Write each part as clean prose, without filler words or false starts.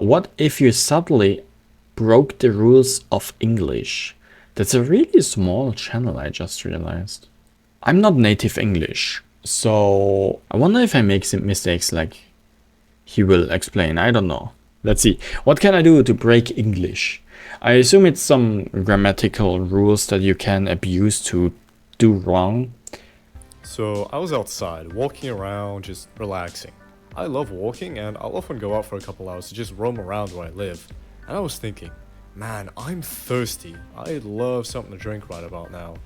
What if you suddenly broke the rules of English? That's a really small channel, I just realized. I'm not native English, so I wonder if I make some mistakes like he will explain. I don't know. Let's see. What can I do to break English? I assume it's some grammatical rules that you can abuse to do wrong. So I was outside, walking around, just relaxing. I love walking and I'll often go out for a couple hours to just roam around where I live. And I was thinking, man, I'm thirsty. I'd love something to drink right about now.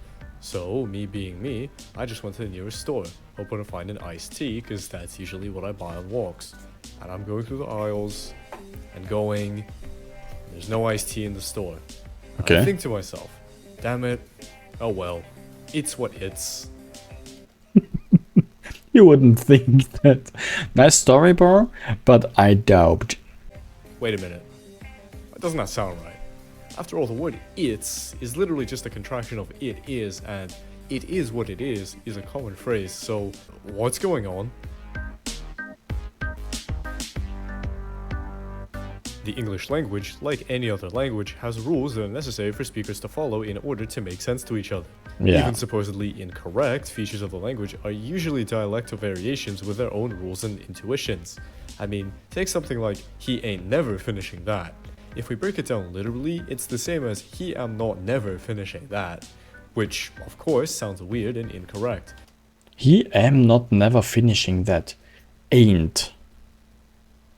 So, me being me, I just went to the nearest store, hoping to find an iced tea, because that's usually what I buy on walks. And I'm going through the aisles, and going, there's no iced tea in the store. Okay. I think to myself, damn it, oh well, it's what it's. You wouldn't think that. Nice story, bro, but I doubt. Wait a minute, doesn't that sound right? After all, the word "it's" is literally just a contraction of "it is," and "it is what it is" is a common phrase, so what's going on? The English language, like any other language, has rules that are necessary for speakers to follow in order to make sense to each other. Yeah. Even supposedly incorrect features of the language are usually dialectal variations with their own rules and intuitions. I mean, take something like "he ain't never finishing that." If we break it down literally, it's the same as "he am not never finishing that," which, of course, sounds weird and incorrect. He am not never finishing that. Ain't.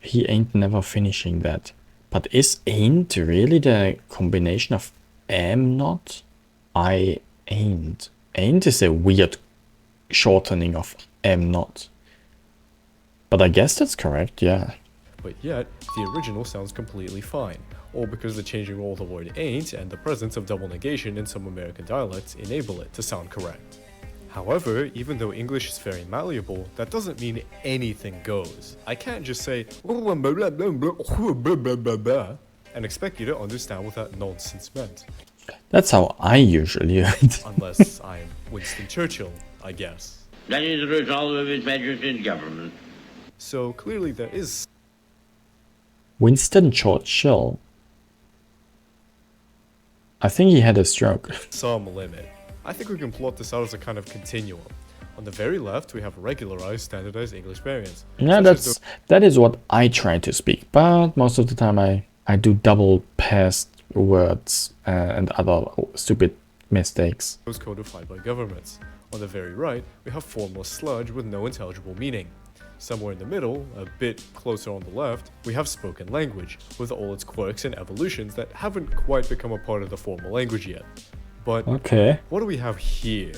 He ain't never finishing that. But is ain't really the combination of am not? I ain't. Ain't is a weird shortening of am not. But I guess that's correct, yeah. But yet, the original sounds completely fine, all because the changing role of the word ain't and the presence of double negation in some American dialects enable it to sound correct. However, even though English is very malleable, that doesn't mean anything goes. I can't just say and expect you to understand what that nonsense meant. That's how I usually write. Unless I'm Winston Churchill, I guess. That is the result of His Majesty's government. So clearly there is Winston Churchill. I think he had a stroke. some limit. I think we can plot this out as a kind of continuum. On the very left, we have regularized, standardized English variants. Yeah, such as that is what I try to speak, but most of the time I do double passed words and other stupid mistakes. those codified by governments. On the very right, we have formless sludge with no intelligible meaning. Somewhere in the middle, a bit closer on the left, we have spoken language, with all its quirks and evolutions that haven't quite become a part of the formal language yet. But Okay. what do we have here?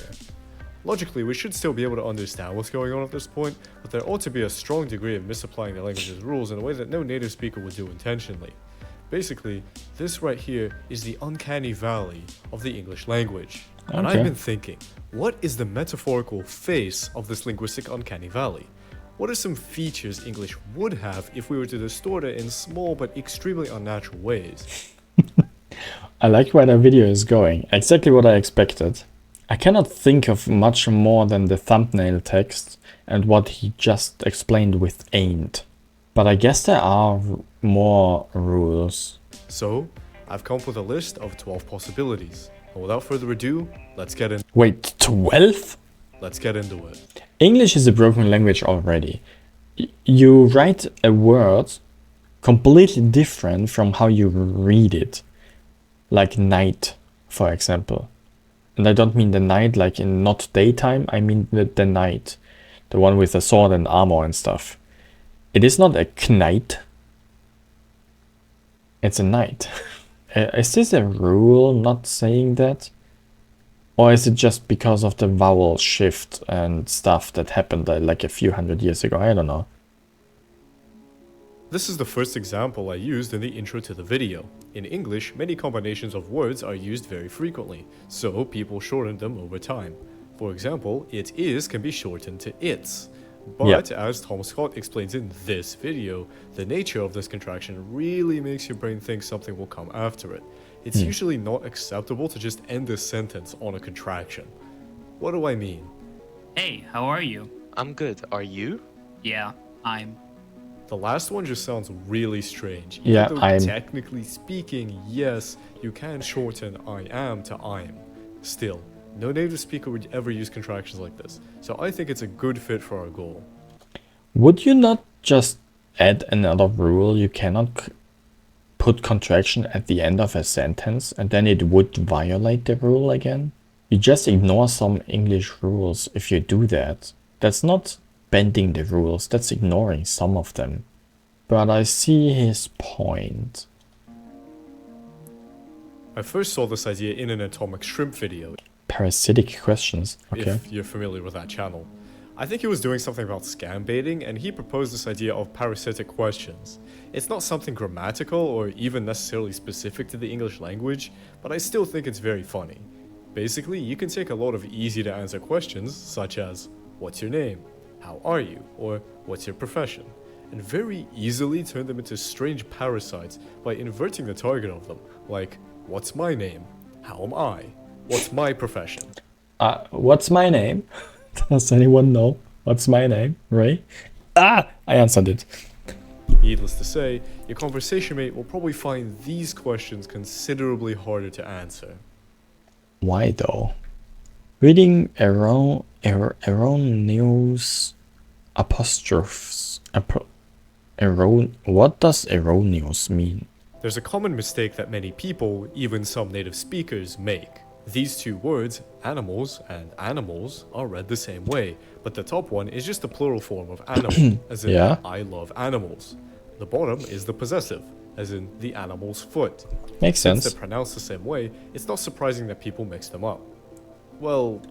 Logically, we should still be able to understand what's going on at this point, but there ought to be a strong degree of misapplying the language's rules in a way that no native speaker would do intentionally. Basically, this right here is the uncanny valley of the English language. And Okay. I've been thinking, what is the metaphorical face of this linguistic uncanny valley? What are some features English would have if we were to distort it in small but extremely unnatural ways? I like where the video is going. Exactly what I expected. I cannot think of much more than the thumbnail text and what he just explained with ain't. But I guess there are more rules. So, I've come up with a list of 12 possibilities. And without further ado, let's get Wait, 12? into it. English is a broken language already. You write a word completely different from how you read it. Like night, for example. And I don't mean the night like in not daytime, I mean the night. The one with the sword and armor and stuff. It is not a knight. It's a knight. Is this a rule not saying that? Or is it just because of the vowel shift and stuff that happened like a few hundred years ago? I don't know. This is the first example I used in the intro to the video. In English, many combinations of words are used very frequently, so people shorten them over time. For example, "it is" can be shortened to "it's." But as Tom Scott explains in this video, the nature of this contraction really makes your brain think something will come after it. It's usually not acceptable to just end a sentence on a contraction. What do I mean? Hey, how are you? I'm good. Are you? Yeah, I'm. The last one just sounds really strange. Yeah, Even though I'm- technically speaking, yes, you can shorten I am to I'm. Still, no native speaker would ever use contractions like this, so I think it's a good fit for our goal. Would you not just add another rule? You cannot put contraction at the end of a sentence and then it would violate the rule again? You just ignore some English rules if you do that. That's not bending the rules, that's ignoring some of them. But I see his point. I first saw this idea in an Atomic Shrimp video, Parasitic questions. Okay. if you're familiar with that channel. I think he was doing something about scam baiting, and he proposed this idea of parasitic questions. It's not something grammatical or even necessarily specific to the English language, but I still think it's very funny. Basically, you can take a lot of easy to answer questions, such as, what's your name? How are you? Or what's your profession? And very easily turn them into strange parasites by inverting the target of them, like, what's my name? How am I? What's my profession? What's my name? Does anyone know what's my name? Ray? I answered it. Needless to say, your conversation mate will probably find these questions considerably harder to answer. Why though? Reading erroneous apostrophes. What does erroneous mean? There's a common mistake that many people, even some native speakers, make. These two words, animals and animals, are read the same way, but the top one is just the plural form of animal, as in Yeah. I love animals. The bottom is the possessive, as in the animal's foot. Makes Since sense. they're pronounced the same way, it's not surprising that people mix them up. Well,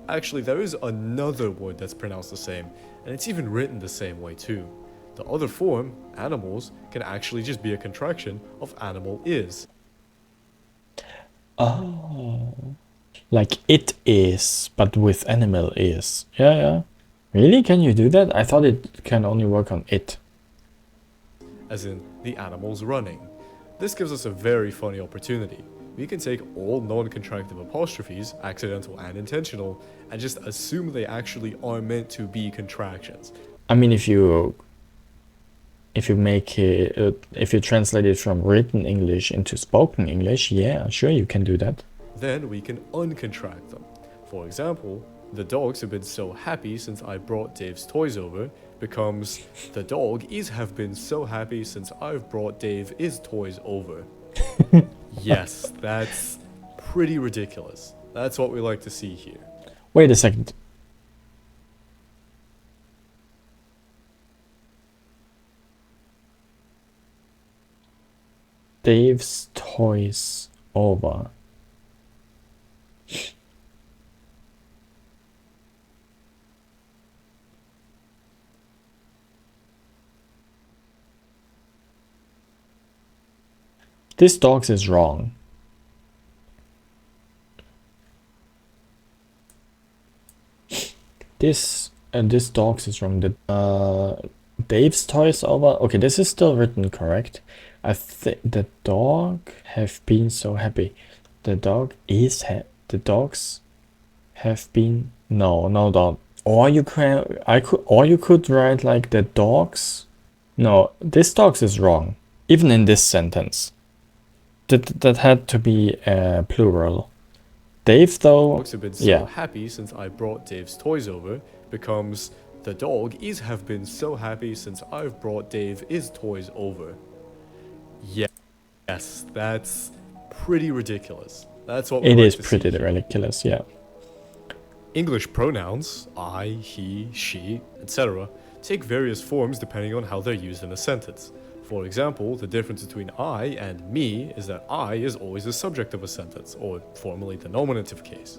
actually, there is another word that's pronounced the same, and it's even written the same way too. The other form, animals, can actually just be a contraction of animal is. Oh. Like it is, but with animal is. Yeah. Really? Can you do that? I thought it can only work on it. As in the animals running. This gives us a very funny opportunity. We can take all non-contractive apostrophes, accidental and intentional, and just assume they actually are meant to be contractions. I mean, if you make it, if you translate it from written English into spoken English, yeah, sure, you can do that. Then we can uncontract them. For example, the dogs have been so happy since I brought Dave's toys over becomes the dog is have been so happy since I've brought Dave his toys over. Yes, that's pretty ridiculous. That's what we like to see here. Wait a second. Dave's toys over. This dogs is wrong. This dogs is wrong. The Dave's toys over. Okay, this is still written correct. I think the dog have been so happy. The dog is the dogs have been no. Or you could write like the dogs. No, this dogs is wrong. Even in this sentence. That had to be plural. Dave though. Dogs have been so Yeah. happy since I brought Dave's toys over becomes the dog is have been so happy since I've brought Dave his toys over. Yes, that's pretty ridiculous. That's what we It like is to pretty see here. ridiculous, yeah. English pronouns, I, he, she, etc., take various forms depending on how they're used in a sentence. For example, the difference between I and me is that I is always the subject of a sentence, or formally the nominative case,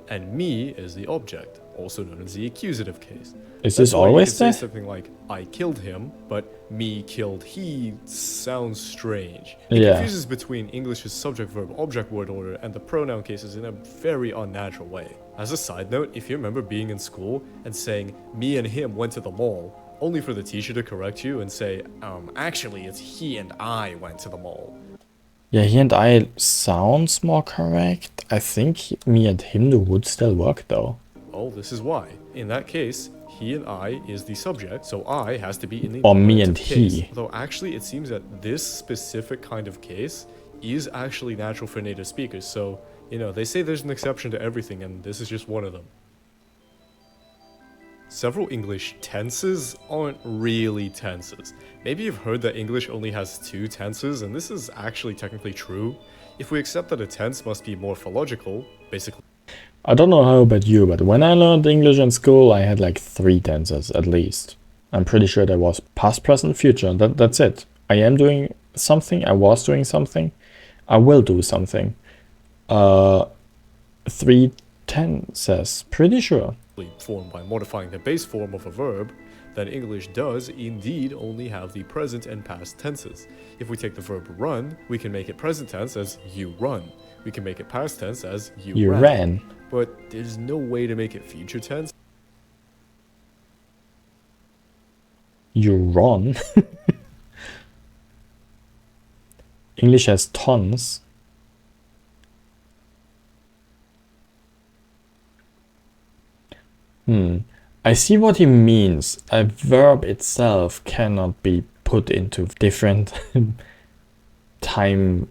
and me is the object, also known as the accusative case. Is That's this why you always can say there? something like, I killed him, but me killed he sounds strange. It Yeah. confuses between English's subject-verb-object-word order and the pronoun cases in a very unnatural way. As a side note, if you remember being in school and saying, me and him went to the mall, only for the teacher to correct you and say, actually it's he and I went to the mall. Yeah, he and I sounds more correct. I think me and him would still work though. Well, this is why. In that case, he and I is the subject, so I has to be in the Or me nominative and case. he. Though actually it seems that this specific kind of case is actually natural for native speakers, so, you know, they say there's an exception to everything, and this is just one of them. Several English tenses aren't really tenses. Maybe you've heard that English only has 2 tenses, and this is actually technically true. If we accept that a tense must be morphological, basically I don't know how about you, but when I learned English in school, I had like 3 tenses at least. I'm pretty sure there was past, present, future. That's it. I am doing something, I was doing something, I will do something. 3 tenses, pretty sure. formed by modifying the base form of a verb, then English does indeed only have the present and past tenses. If we take the verb run, we can make it present tense as you run. We can make it past tense as you ran. But there's no way to make it future tense. You run. English has tons. I see what he means. A verb itself cannot be put into different time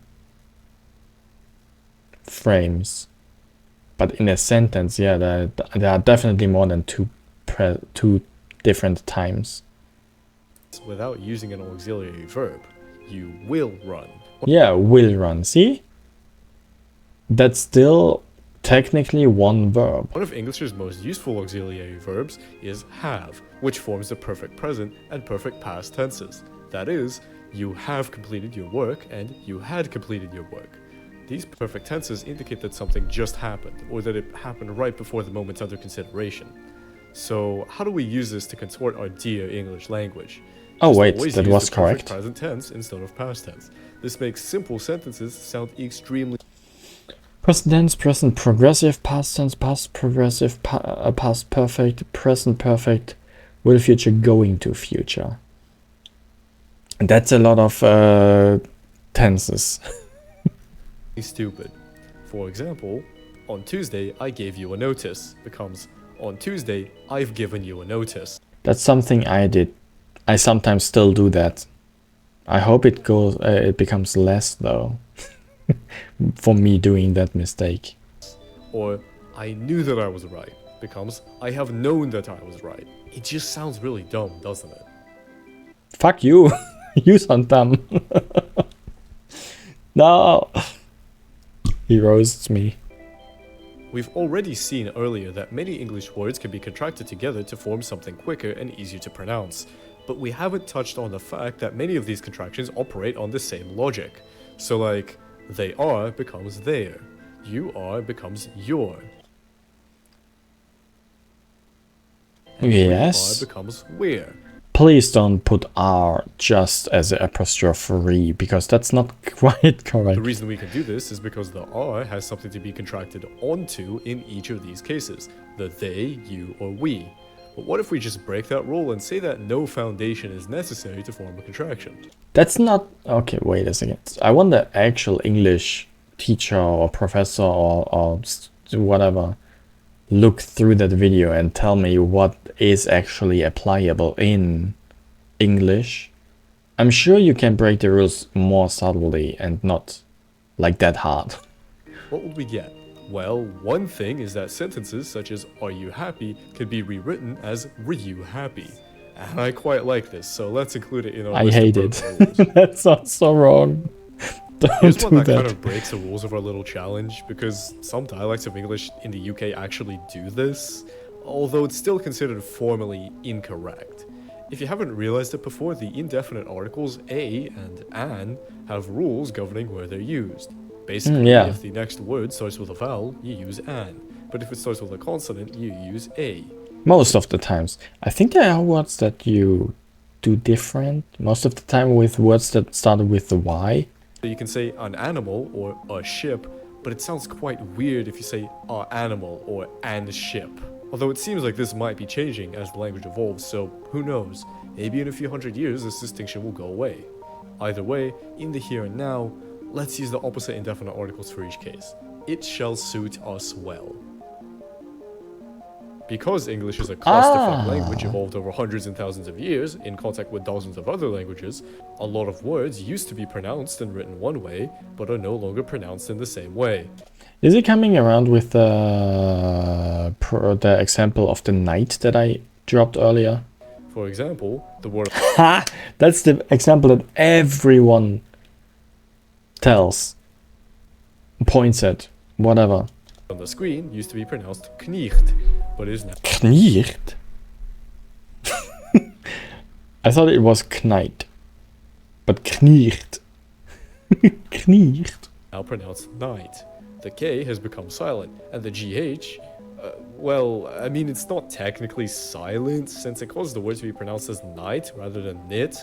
frames. But in a sentence, yeah, there are definitely more than two different times. Without using an auxiliary verb, you will run. Yeah, will run. See? That's still technically one verb. One of English's most useful auxiliary verbs is have, which forms the perfect present and perfect past tenses. That is, you have completed your work and you had completed your work. These perfect tenses indicate that something just happened, or that it happened right before the moment under consideration. So, how do we use this to contort our dear English language? Oh Just wait, always that use was the perfect correct. present tense instead of past tense. This makes simple sentences sound extremely Present tense, present progressive, past tense, past progressive, past perfect, present perfect, will future, going to future. And that's a lot of tenses. stupid. For example, on Tuesday I gave you a notice becomes on Tuesday I've given you a notice. That's something I did. I sometimes still do that. I hope it becomes less though. For me doing that mistake. Or I knew that I was right becomes I have known that I was right. It just sounds really dumb, doesn't it? Fuck you. You sound dumb. No. He roasts me. We've already seen earlier that many English words can be contracted together to form something quicker and easier to pronounce, but we haven't touched on the fact that many of these contractions operate on the same logic. So like, they are becomes their, you are becomes your, and Yes. we are becomes we're. Please don't put R just as an apostrophe because that's not quite correct. The reason we can do this is because the R has something to be contracted onto in each of these cases, the they, you, or we. But what if we just break that rule and say that no foundation is necessary to form a contraction? That's not... Okay, wait a second. I want the actual English teacher or professor or whatever look through that video and tell me what is actually applicable in English. I'm sure you can break the rules more subtly and not like that hard. What would we get? Well, one thing is that sentences such as "Are you happy?" can be rewritten as "Were you happy?" And I quite like this, so let's include it in our I list of hate it. broken rules. That sounds so wrong. Here's Don't one do that kind that. of breaks the rules of our little challenge, because some dialects of English in the UK actually do this, although it's still considered formally incorrect. If you haven't realized it before, the indefinite articles a and an have rules governing where they're used. Basically, yeah. if the next word starts with a vowel, you use an, but if it starts with a consonant, you use a. Most of the times. I think there are words that you do different. Most of the time with words that start with the Y. So you can say an animal or a ship, but it sounds quite weird if you say a animal or an ship. Although it seems like this might be changing as the language evolves, so who knows? Maybe in a few hundred years this distinction will go away. Either way, in the here and now, let's use the opposite indefinite articles for each case. It shall suit us well. Because English is a clusterfuck Ah. language evolved over hundreds and thousands of years in contact with dozens of other languages, a lot of words used to be pronounced and written one way, but are no longer pronounced in the same way. Is he coming around with the example of the knight that I dropped earlier? For example, the word Ha! That's the example that everyone tells, points at, whatever. on the screen used to be pronounced knicht, but is now Knicht? I thought it was knight, but knicht. Knicht. pronounced night. The K has become silent, and the GH, well, I mean, it's not technically silent, since it causes the word to be pronounced as night rather than nit,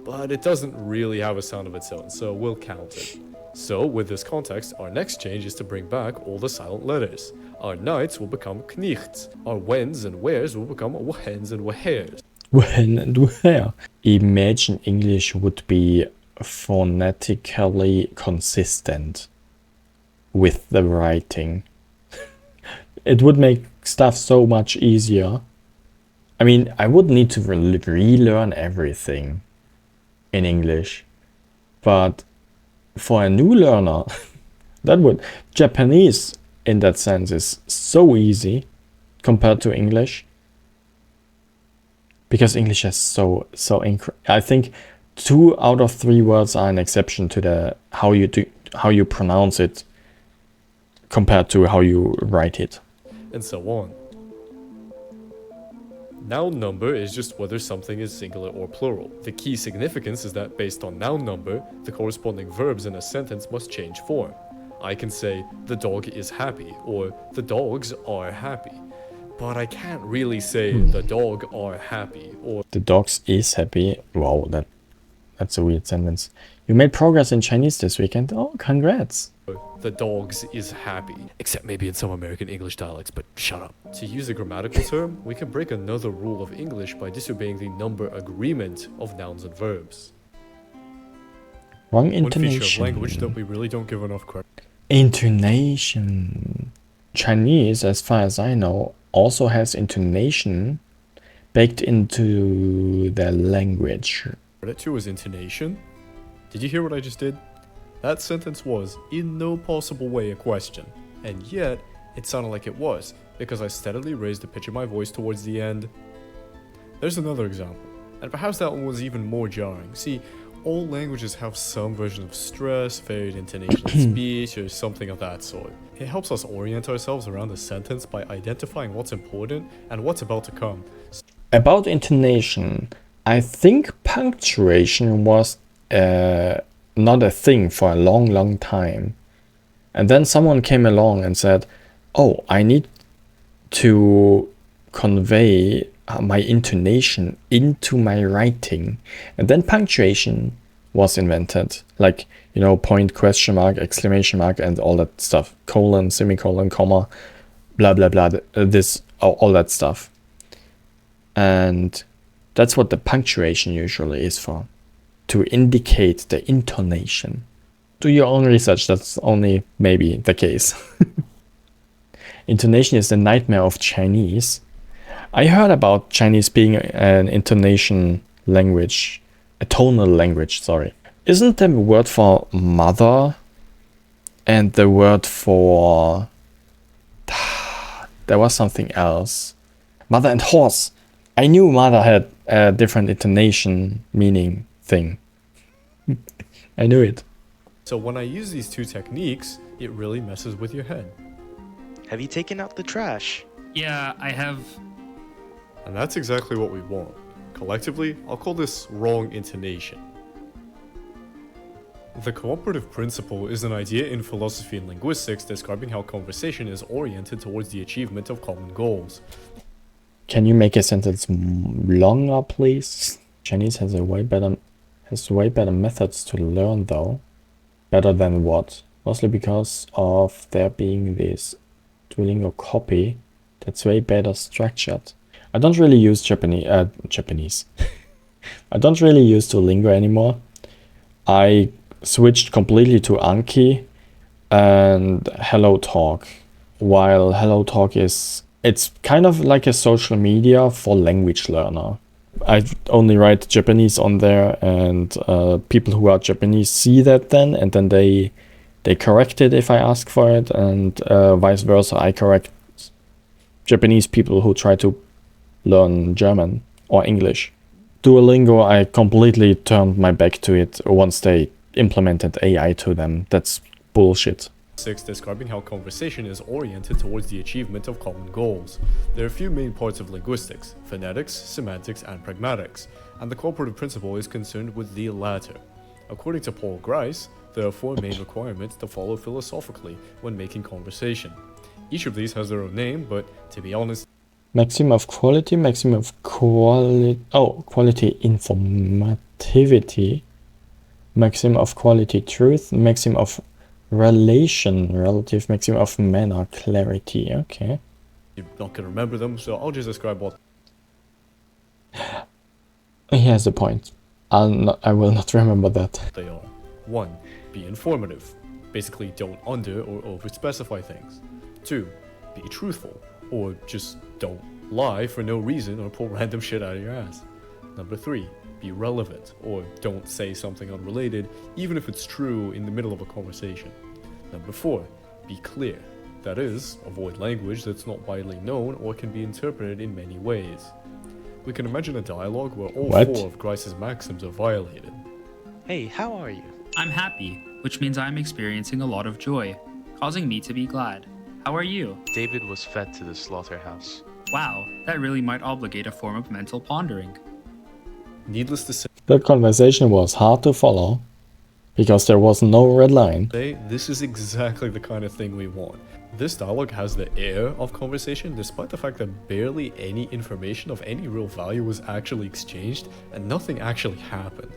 but it doesn't really have a sound of its own, so we'll count it. So, with this context, our next change is to bring back all the silent letters. Our nights will become knichts, our whens and wheres will become whens and wheres. When and where? Imagine English would be phonetically consistent with the writing. It would make stuff so much easier. I mean, I would need to relearn everything in English, but for a new learner, that would... Japanese, in that sense, is so easy compared to English. Because English is so I think 2 out of 3 words are an exception to the how you pronounce it compared to how you write it. And so on. Noun number is just whether something is singular or plural. The key significance is that based on noun number, the corresponding verbs in a sentence must change form. I can say, the dog is happy, or the dogs are happy. But I can't really say, the dog are happy, or The dogs is happy. Wow, that's a weird sentence. You made progress in Chinese this weekend. Oh, congrats. the dogs is happy. Except maybe in some American English dialects, but shut up. To use a grammatical term, we can break another rule of English by disobeying the number agreement of nouns and verbs. Wrong One feature of intonation. language that we really don't give enough credit. Intonation. Chinese, as far as I know, also has intonation baked into their language. Credit to is intonation. Did you hear what I just did? That sentence was, in no possible way, a question. And yet, it sounded like it was, because I steadily raised the pitch of my voice towards the end. There's another example, and perhaps that one was even more jarring. See, all languages have some version of stress, varied intonation in speech, or something of that sort. It helps us orient ourselves around a sentence by identifying what's important and what's about to come. About intonation, I think punctuation was not a thing for a long time. And then someone came along and said, oh, I need to convey my intonation into my writing. And then punctuation was invented. Like, you know, point, question mark, exclamation mark, and all that stuff. Colon, semicolon, comma, blah, blah, blah. All that stuff. And that's what the punctuation usually is for. To indicate the intonation. Do your own research, that's only maybe the case. Intonation is the nightmare of Chinese. I heard about Chinese being an intonation language, a tonal language, sorry. Isn't the word for mother and the word for... There was something else. Mother and horse. I knew mother had a different intonation meaning thing. I knew it. So when I use these two techniques, it really messes with your head. Have you taken out the trash? Yeah, I have. And that's exactly what we want. Collectively, I'll call this wrong intonation. The cooperative principle is an idea in philosophy and linguistics describing how conversation is oriented towards the achievement of common goals. Can you make a sentence longer, please? Chinese has way better methods to learn, though. Better than what? Mostly because of there being this Duolingo copy that's way better structured. I don't really use Japanese. I don't really use Duolingo anymore. I switched completely to Anki and HelloTalk. While HelloTalk is It's kind of like a social media for language learner. I only write Japanese on there, and people who are Japanese see that then, and then they correct it if I ask for it, and vice versa. I correct Japanese people who try to learn German or English. Duolingo, I completely turned my back to it once they implemented AI to them. That's bullshit. 6, describing how conversation is oriented towards the achievement of common goals. There are a few main parts of linguistics: phonetics, semantics, and pragmatics, and the cooperative principle is concerned with the latter. According to Paul Grice, there are 4 main requirements to follow philosophically when making conversation. Each of these has their own name, but to be honest, Maximum of quality, maximum of quality, quality informativity, maximum of quality truth, maximum of relation, relative maximum of manner, clarity. Okay. you're not going to remember them, so I'll just describe what He has a point. I will not remember that. they are. 1. Be informative. Basically, don't under or over specify things. 2. Be truthful, or just don't lie for no reason or pull random shit out of your ass. Number 3. Be relevant, or don't say something unrelated, even if it's true in the middle of a conversation. Number 4. Be clear. That is, avoid language that's not widely known or can be interpreted in many ways. We can imagine a dialogue where all What? 4 of Grice's maxims are violated. Hey, how are you? I'm happy, which means I'm experiencing a lot of joy, causing me to be glad. How are you? David was fed to the slaughterhouse. Wow, that really might obligate a form of mental pondering. Needless to say, That conversation was hard to follow because there was no red line. this is exactly the kind of thing we want. This dialogue has the air of conversation despite the fact that barely any information of any real value was actually exchanged and nothing actually happened.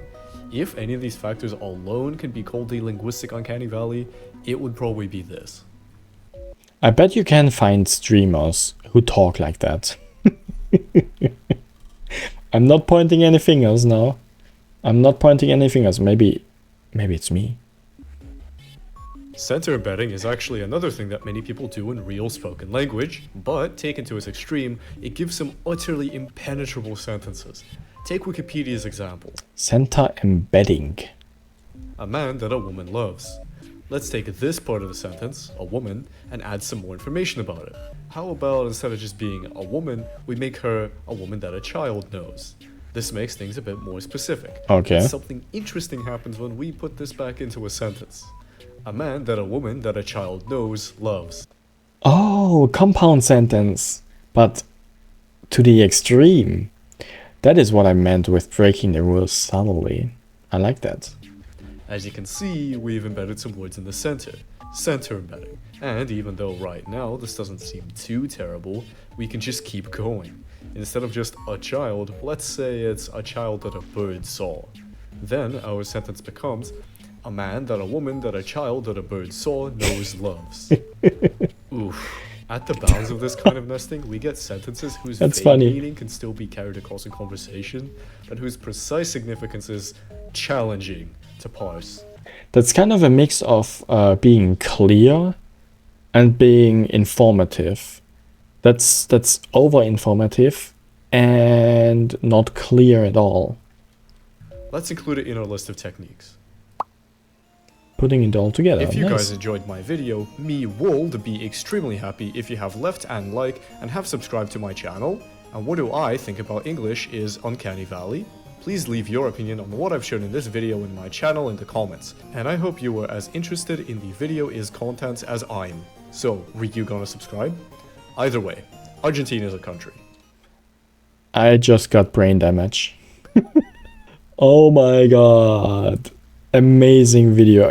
If any of these factors alone can be called the linguistic uncanny valley, it would probably be this. I bet you can find streamers who talk like that. I'm not pointing any fingers now. I'm not pointing any fingers. Maybe it's me. Center embedding is actually another thing that many people do in real spoken language, but taken to its extreme, it gives some utterly impenetrable sentences. Take Wikipedia's example. Center embedding. A man that a woman loves. Let's take this part of the sentence, a woman, and add some more information about it. How about instead of just being a woman, we make her a woman that a child knows? This makes things a bit more specific. Okay. Something interesting happens when we put this back into a sentence. A man that a woman that a child knows loves. Oh, compound sentence. But to the extreme. That is what I meant with breaking the rules subtly. I like that. As you can see, we've embedded some words in the center. Center embedding. And even though right now this doesn't seem too terrible, we can just keep going. Instead of just a child, let's say it's a child that a bird saw. Then our sentence becomes, a man that a woman that a child that a bird saw knows loves. Oof. At the bounds of this kind of nesting, we get sentences whose That's vague funny. meaning can still be carried across in conversation, but whose precise significance is challenging to parse. That's kind of a mix of being clear and being informative. That's over informative and not clear at all. Let's include it in our list of techniques. Putting it all together. If you Nice. guys enjoyed my video, me would be extremely happy if you have left and like and have subscribed to my channel. And what do I think about English is Uncanny Valley? Please leave your opinion on what I've shown in this video in my channel in the comments. And I hope you were as interested in the video is content as I'm. So, were you gonna subscribe? Either way, Argentina is a country. I just got brain damage. Oh my god. Amazing video.